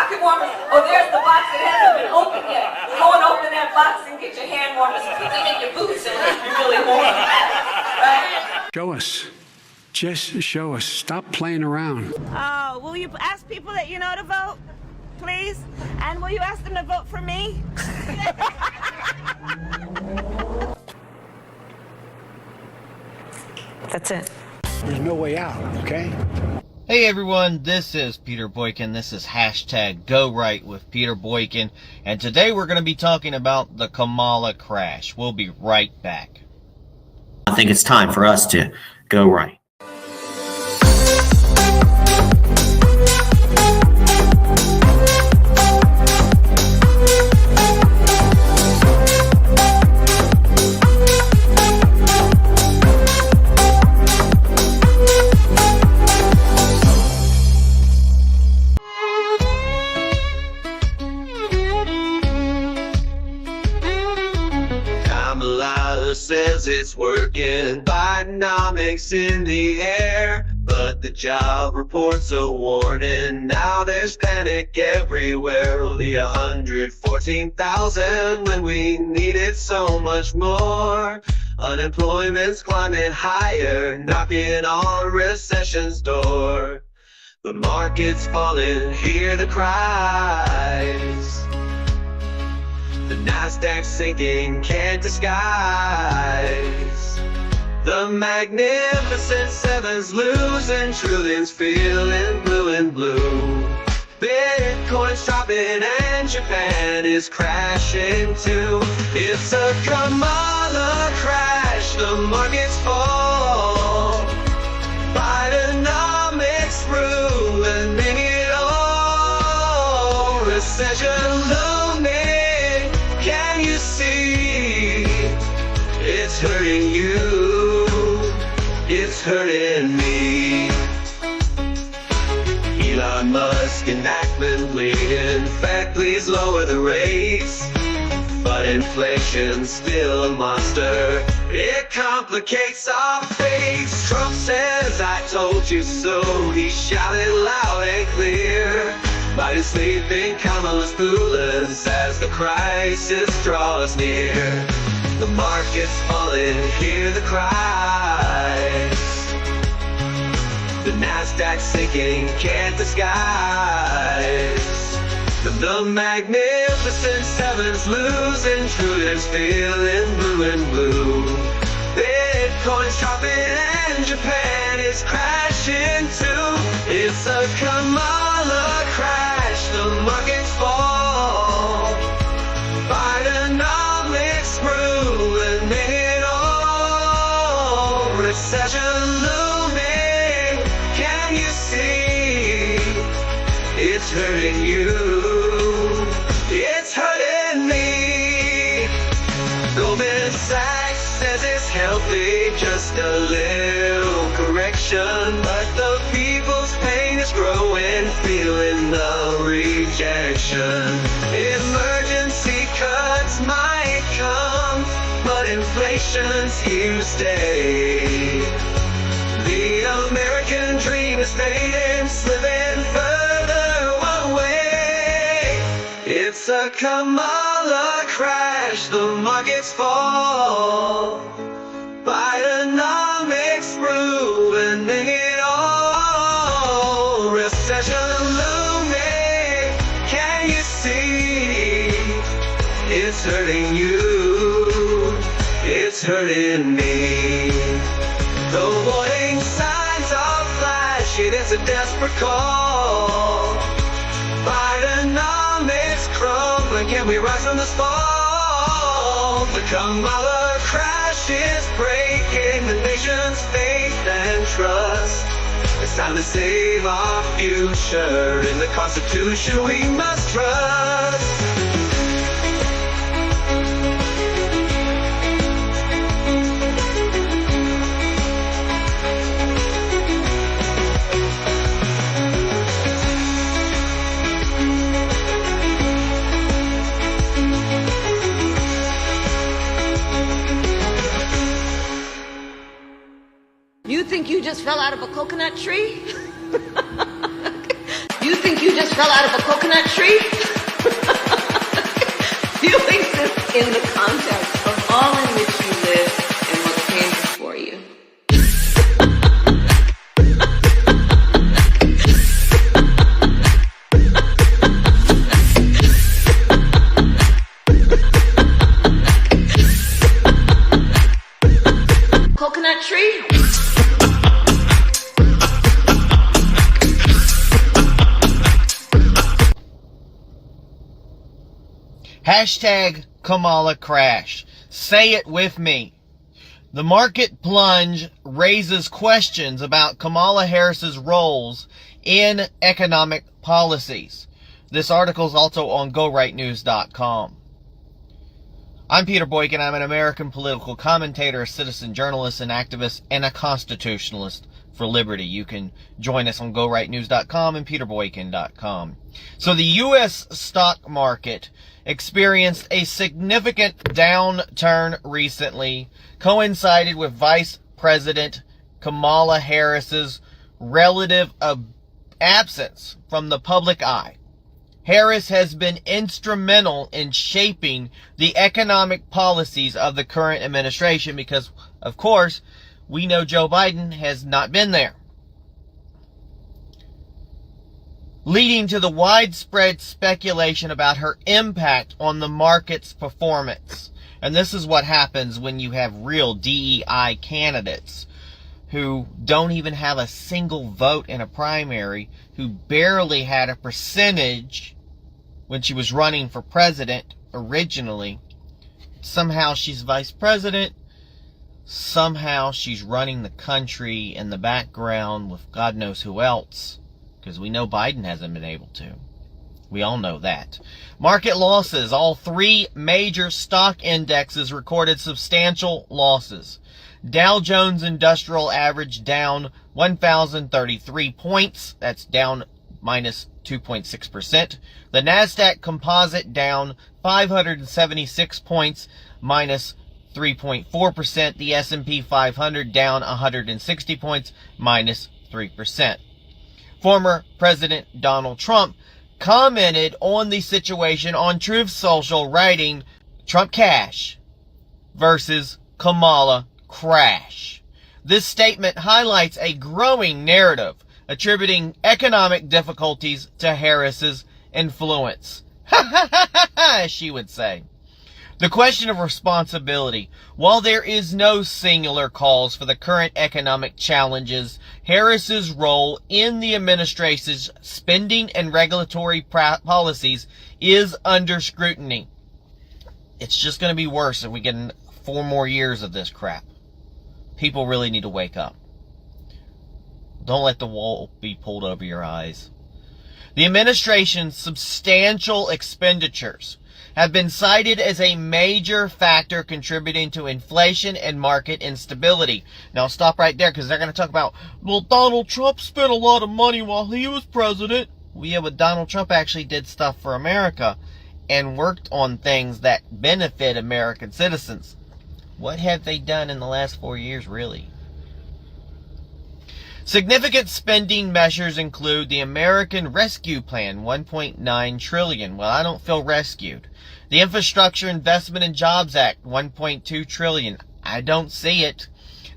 pocket warmers. Oh, there's the box that hasn't been opened yet. Go and open that box and get your hand warmers and put them in your boots and keep you really warm. Right? Show us. Just show us. Stop playing around. Oh, will you ask people that you know to vote, please? And will you ask them to vote for me? That's it. There's no way out, okay? Hey everyone, this is Peter Boykin. This is hashtag Go Right with Peter Boykin. And today we're going to be talking about the Kamala crash. We'll be right back. I think it's time for us to go right. Kamala says it's working, Bidenomics in the air, but the job reports a warning. Now there's panic everywhere. Only 114,000 when we needed so much more. Unemployment's climbing higher, knocking on recession's door. The market's falling, hear the cries. The Nasdaq's sinking, can't disguise. The magnificent seven's losing trillions, feeling blue and blue. Bitcoin's dropping and Japan is crashing too. It's a Kamala crash, the markets fall. Bidenomics ruining it all. Recession looming, can you see? It's hurting you, it's hurting me. Elon Musk enactment leading, Fed please lower the rates. But inflation's still a monster, it complicates our fates. Trump says I told you so, he shouted loud and clear. Biden sleeping, Kamala's clueless as the crisis draws near. The market's falling, hear the cries. The Nasdaq's sinking, can't disguise. The magnificent seven's losing trillions, feeling blue and blue. Bitcoin's dropping and Japan is crashing too. It's a Kamala crash, the markets fall. Bidenomics ruining it all. Recession looming, can you see? It's hurting you, it's hurting me. Goldman Sachs says it's healthy, just a little correction. But the people's pain is growing, feeling the rejection. Emergency cuts might come, but inflation's here to stay. The American dream is fading, slipping further away. It's a Kamala crash, the markets fall. Bidenomics ruining it all. Recession looming, can you see? It's hurting you, it's hurting me. The warning signs are flashing, it's a desperate call. Bidenomics crumbling, can we rise from this fall? The Kamala crash is breaking the nation's faith and trust. It's time to save our future, in the Constitution we must trust. You think you just fell out of a coconut tree? You think think you just fell out of a coconut tree? Feelings in the context of all in which you live and what came before you. Coconut tree? Hashtag Kamala crash. Say it with me. The market plunge raises questions about Kamala Harris's roles in economic policies. This article is also on GoRightNews.com. I'm Peter Boykin. I'm an American political commentator, a citizen journalist, an activist, and a constitutionalist for liberty. You can join us on GoRightNews.com and PeterBoykin.com. So the U.S. stock market experienced a significant downturn recently, coincided with Vice President Kamala Harris's relative absence from the public eye. Harris has been instrumental in shaping the economic policies of the current administration because, of course, we know Joe Biden has not been there, leading to the widespread speculation about her impact on the market's performance. And this is what happens when you have real DEI candidates who don't even have a single vote in a primary, who barely had a percentage when she was running for president originally. Somehow she's vice president. Somehow she's running the country in the background with God knows who else. Because we know Biden hasn't been able to. We all know that. Market losses. All three major stock indexes recorded substantial losses. Dow Jones Industrial Average down 1,033 points. That's down minus 2.6%. The NASDAQ Composite down 576 points, minus 3.4%. The S&P 500 down 160 points, minus 3%. Former President Donald Trump commented on the situation on Truth Social, writing, "Trump cash versus Kamala crash." This statement highlights a growing narrative attributing economic difficulties to Harris's influence. She would say. The question of responsibility. While there is no singular cause for the current economic challenges, Harris's role in the administration's spending and regulatory policies is under scrutiny. It's just going to be worse if we get 4 more years of this crap. People really need to wake up. Don't let the wool be pulled over your eyes. The administration's substantial expenditures have been cited as a major factor contributing to inflation and market instability. Now, I'll stop right there because they're going to talk about, well, Donald Trump spent a lot of money while he was president. Well, yeah, but Donald Trump actually did stuff for America and worked on things that benefit American citizens. What have they done in the last 4 years, really? Significant spending measures include the American Rescue Plan, $1.9 trillion. Well, I don't feel rescued. The Infrastructure Investment and Jobs Act, $1.2 trillion. I don't see it.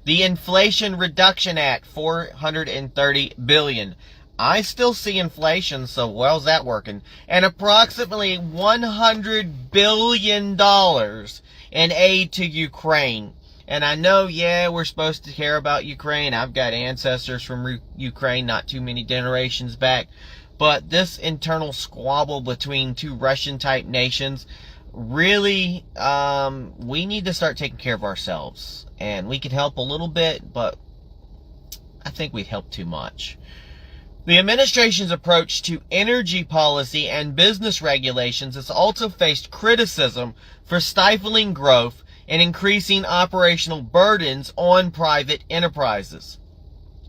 The Inflation Reduction Act, $430 billion. I still see inflation, so well's that working? And approximately $100 billion in aid to Ukraine. And I know, yeah, we're supposed to care about Ukraine. I've got ancestors from Ukraine not too many generations back. But this internal squabble between two Russian-type nations, really, we need to start taking care of ourselves. And we could help a little bit, but I think we'd help too much. The administration's approach to energy policy and business regulations has also faced criticism for stifling growth and increasing operational burdens on private enterprises.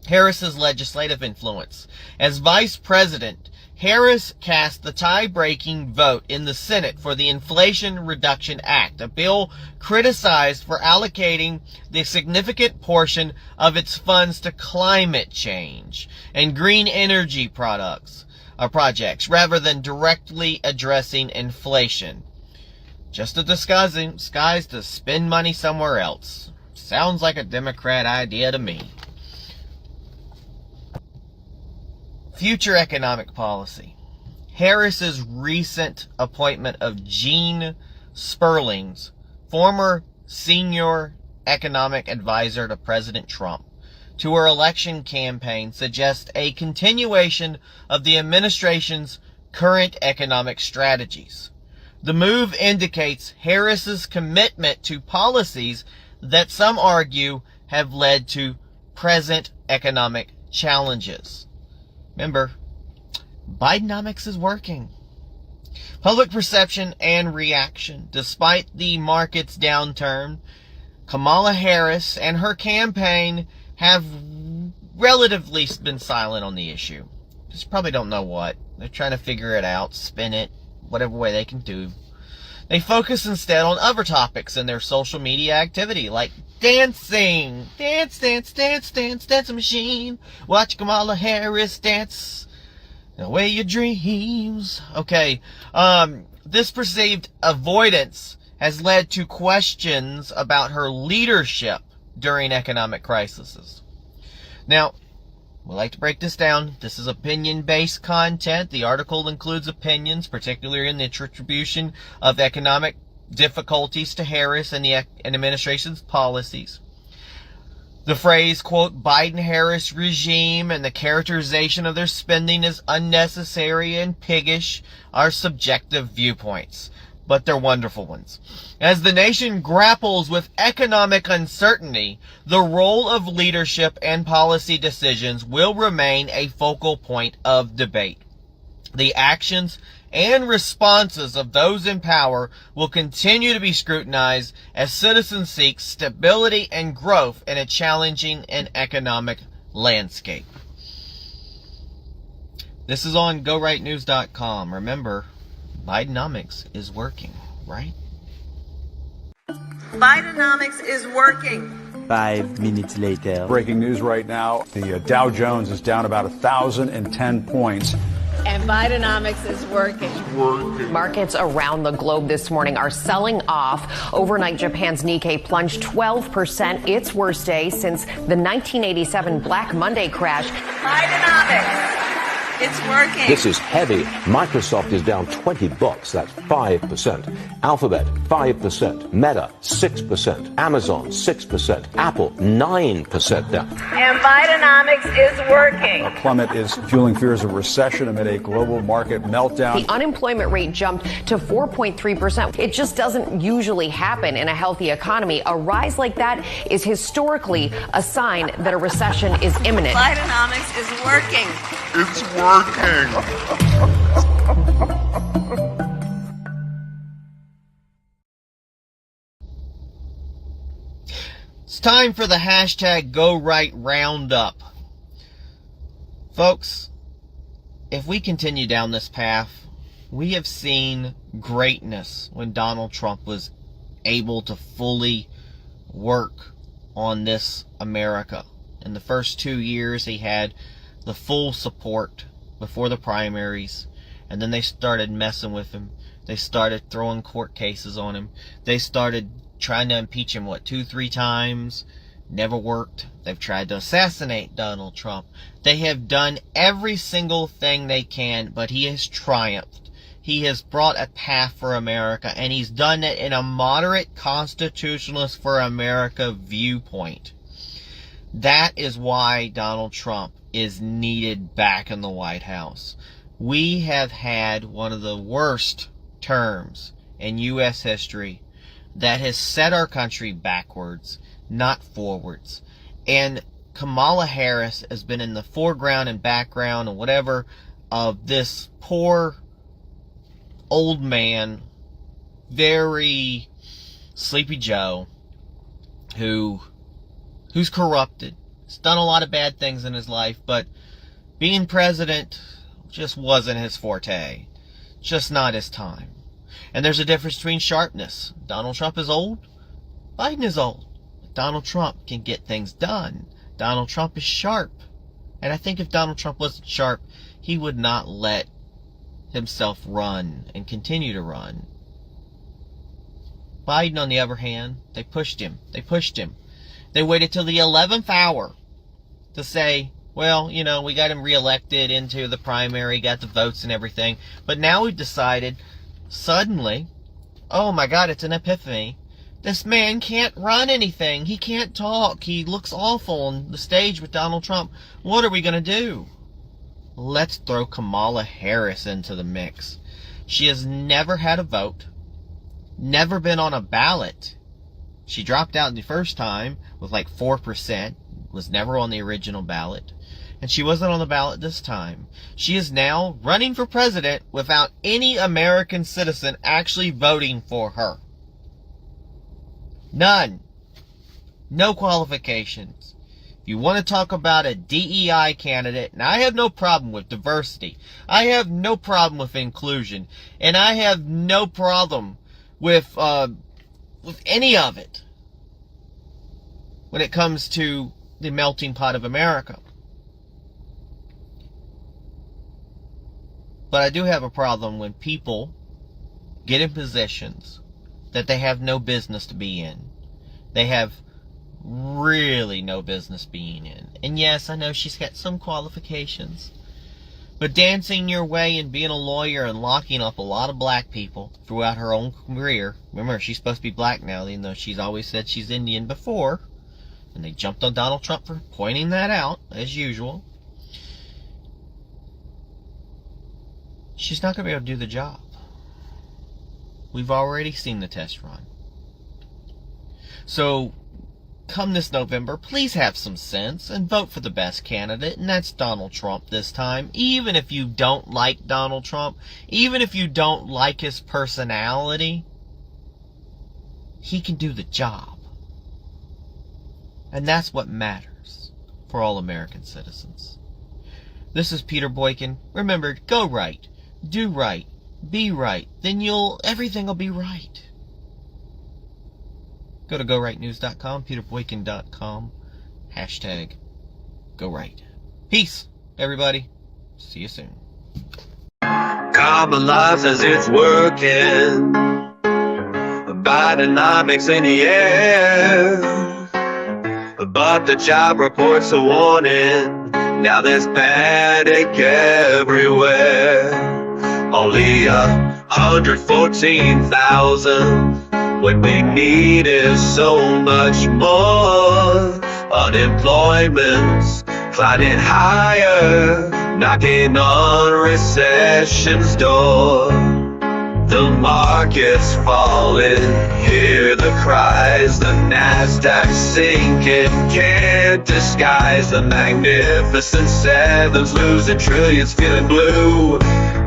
Harris's legislative influence. As vice president, Harris cast the tie-breaking vote in the Senate for the Inflation Reduction Act, a bill criticized for allocating the significant portion of its funds to climate change and green energy products. projects rather than directly addressing inflation. Just a disguise to spend money somewhere else. Sounds like a Democrat idea to me. Future economic policy. Harris's recent appointment of Gene Sperling's former senior economic advisor to President Trump, to her election campaign suggests a continuation of the administration's current economic strategies. The move indicates Harris's commitment to policies that some argue have led to present economic challenges. Remember, Bidenomics is working. Public perception and reaction. Despite the market's downturn, Kamala Harris and her campaign have relatively been silent on the issue. Just probably don't know what. They're trying to figure it out, spin it, whatever way they can do. They focus instead on other topics in their social media activity, like dancing. Dance, dance, dance, dance, dancing machine. Watch Kamala Harris dance away your dreams. Okay, this perceived avoidance has led to questions about her leadership during economic crises. Now, we like to break this down. This is opinion-based content. The article includes opinions, particularly in the attribution of economic difficulties to Harris and the administration's policies. The phrase, quote, Biden-Harris regime and the characterization of their spending as unnecessary and piggish are subjective viewpoints, but they're wonderful ones. As the nation grapples with economic uncertainty, the role of leadership and policy decisions will remain a focal point of debate. The actions and responses of those in power will continue to be scrutinized as citizens seek stability and growth in a challenging and economic landscape. This is on GoRightNews.com. Remember, Bidenomics is working, right? Bidenomics is working. 5 minutes later. Breaking news right now. The Dow Jones is down about 1,010 points. And Bidenomics is working. Markets around the globe this morning are selling off. Overnight, Japan's Nikkei plunged 12%, its worst day since the 1987 Black Monday crash. Bidenomics. It's working. This is heavy. Microsoft is down $20. That's 5%. Alphabet, 5%. Meta, 6%. Amazon, 6%. Apple, 9% down. And Bidenomics is working. A plummet is fueling fears of recession amid a global market meltdown. The unemployment rate jumped to 4.3%. It just doesn't usually happen in a healthy economy. A rise like that is historically a sign that a recession is imminent. Bidenomics is working. It's working. It's time for the hashtag GoRight Roundup. Folks, if we continue down this path, we have seen greatness when Donald Trump was able to fully work on this America. In the first 2 years, he had the full support before the primaries, and then they started messing with him. They started throwing court cases on him. They started trying to impeach him, 2-3 times. Never worked. They've tried to assassinate Donald Trump. They have done every single thing they can, but he has triumphed. He has brought a path for America, and he's done it in a moderate Constitutionalist for America viewpoint. That is why Donald Trump is needed back in the White House. We have had one of the worst terms in U.S. history that has set our country backwards, not forwards. And Kamala Harris has been in the foreground and background and whatever of this poor old man, very sleepy Joe, who's corrupted. He's done a lot of bad things in his life, but being president just wasn't his forte. Just not his time. And there's a difference between sharpness. Donald Trump is old. Biden is old. Donald Trump can get things done. Donald Trump is sharp. And I think if Donald Trump wasn't sharp, he would not let himself run and continue to run. Biden, on the other hand, they pushed him. They waited till the 11th hour to say, well, you know, we got him reelected into the primary, got the votes and everything. But now we've decided, suddenly, oh my God, it's an epiphany. This man can't run anything. He can't talk. He looks awful on the stage with Donald Trump. What are we going to do? Let's throw Kamala Harris into the mix. She has never had a vote, never been on a ballot. She dropped out the first time with like 4%, was never on the original ballot, and she wasn't on the ballot this time. She is now running for president without any American citizen actually voting for her. None. No qualifications. If you want to talk about a DEI candidate, and I have no problem with diversity, I have no problem with inclusion, and I have no problem with any of it when it comes to the melting pot of America. But I do have a problem when people get in positions that they have no business to be in. They have really no business being in. And yes, I know she's got some qualifications, but dancing your way and being a lawyer and locking up a lot of black people throughout her own career. Remember, she's supposed to be black now, even though she's always said she's Indian before. And they jumped on Donald Trump for pointing that out, as usual. She's not going to be able to do the job. We've already seen the test run. So, come this November, please have some sense and vote for the best candidate, and that's Donald Trump this time. Even if you don't like Donald Trump, even if you don't like his personality, he can do the job. And that's what matters for all American citizens. This is Peter Boykin. Remember, go right, do right, be right, then everything will be right. Go to GoRightNews.com, PeterBoykin.com, hashtag GoRight. Peace, everybody. See you soon. Kamala says it's working. Bidenomics in the air. But the job report's a warning. Now there's panic everywhere. Only 114,000 when we need is so much more. Unemployment's climbing higher, knocking on recession's door. The market's falling, hear the cries, the Nasdaq's sinking, can't disguise the magnificent sevens, losing trillions, feeling blue.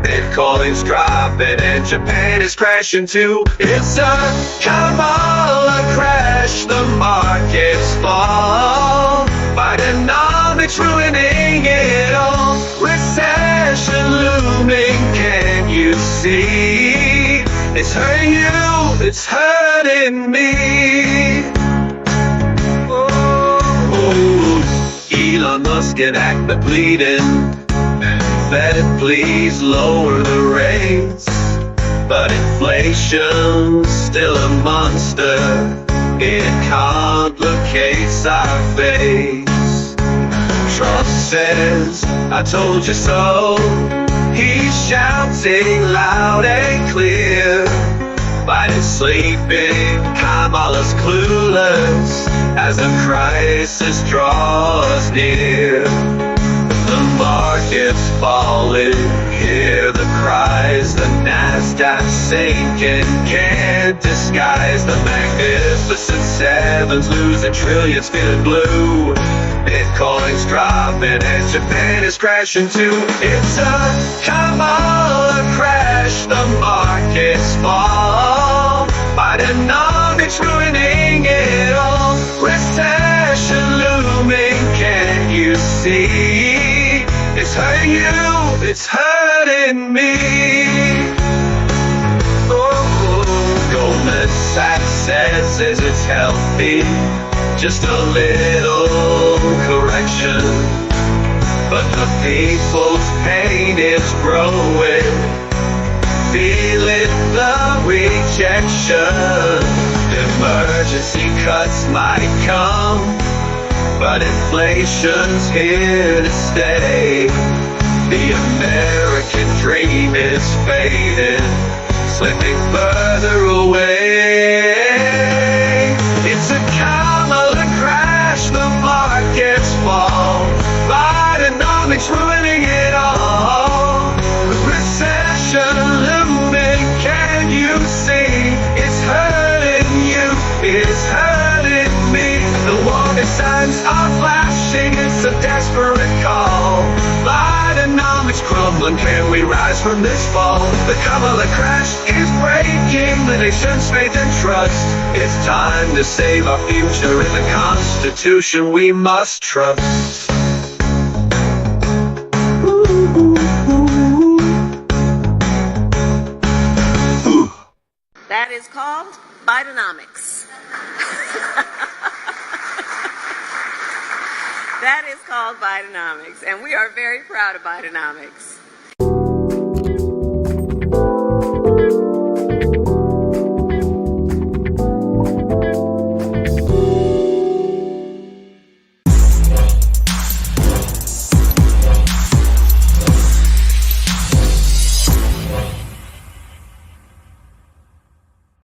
Bitcoin's dropping and Japan is crashing too. It's a Kamala crash, the markets fall. Bidenomics ruining it all. Recession looming, can you see? It's hurting you, it's hurting me. Oh, Elon Musk and act the bleeding. Fed, please lower the rates. But inflation's still a monster. It complicates our face. Trump says, I told you so. He's shouting loud and clear. Biden's sleeping, Kamala's clueless as the crisis draws near. The market's falling, hear the cries, the Nasdaq's sinking, can't disguise the magnificent sevens, losing trillions, feeling blue. Bitcoin's dropping and Japan is crashing too. It's a Kamala crash, the markets fall. Bidenomics ruining it all. Recession looming, can you see? It's hurting you, it's hurting me. Oh, Goldman Sachs says it's healthy, just a little correction. But the people's pain is growing, inflation. Emergency cuts might come, but inflation's here to stay. The American dream is fading, slipping further away. It's a Kamala crash, the markets fall. Bidenomics ruining it all. With recession looming, can you see? It's hurting you, it's hurting me. The warning signs are flashing, it's a desperate call. Bidenomics crumbling, can we rise from this fall? The Kamala crash is breaking the nation's faith and trust. It's time to save our future in the Constitution we must trust. That is called Bidenomics. That is called Bidenomics, and we are very proud of Bidenomics.